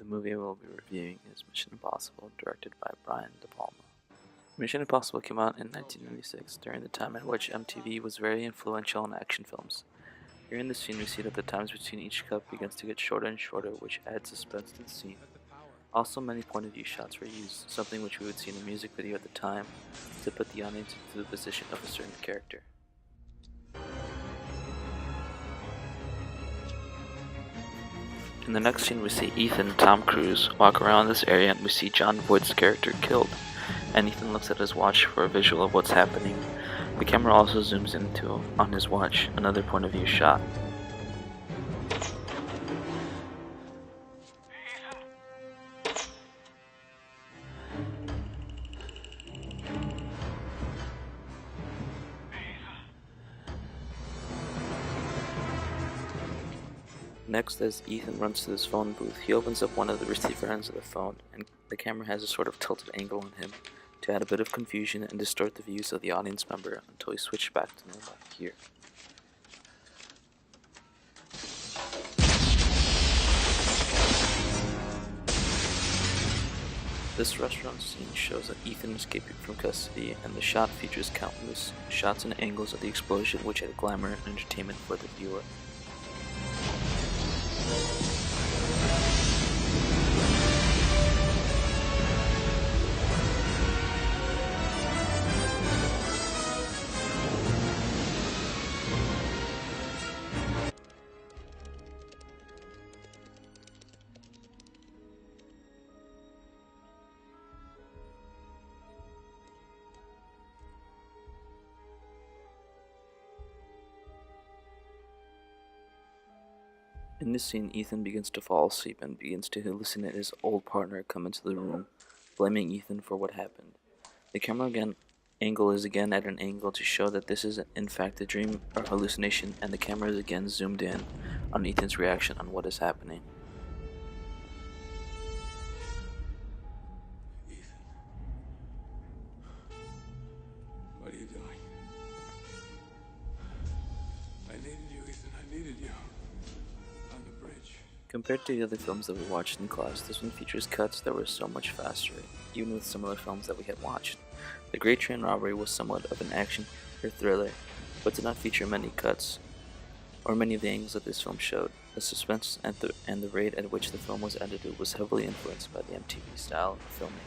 movie we'll be reviewing is Mission Impossible, directed by Brian De Palma. Mission Impossible came out in 1996, during the time in which MTV was very influential in action films. Here in the scene, we see that the times between each cut begins to get shorter and shorter, which adds suspense to the scene. Also, many point-of-view shots were used, something which we would see in a music video at the time, to put the audience into the position of a certain character. In the next scene, we see Ethan and Tom Cruise walk around this area, and we see Jon Voight's character killed, and Ethan looks at his watch for a visual of what's happening. The camera also zooms into on his watch, another point-of-view shot. Next, as Ethan runs to his phone booth, he opens up one of the receiver ends of the phone, and the camera has a sort of tilted angle on him to add a bit of confusion and distort the views of the audience member until we switch back to normal here. This restaurant scene shows that Ethan escaping from custody, and the shot features countless shots and angles of the explosion, which add glamour and entertainment for the viewer. In this scene, Ethan begins to fall asleep and begins to hallucinate his old partner come into the room, blaming Ethan for what happened. The camera angle is again at an angle to show that this is in fact a dream or hallucination, and the camera is again zoomed in on Ethan's reaction on what is happening. Ethan. What are you doing? I needed you, Ethan. I needed you. On the bridge. Compared to the other films that we watched in class, this one features cuts that were so much faster, even with similar films that we had watched. The Great Train Robbery was somewhat of an action or thriller, but did not feature many cuts, or many of the angles that this film showed. The suspense and the rate at which the film was edited was heavily influenced by the MTV style of filming.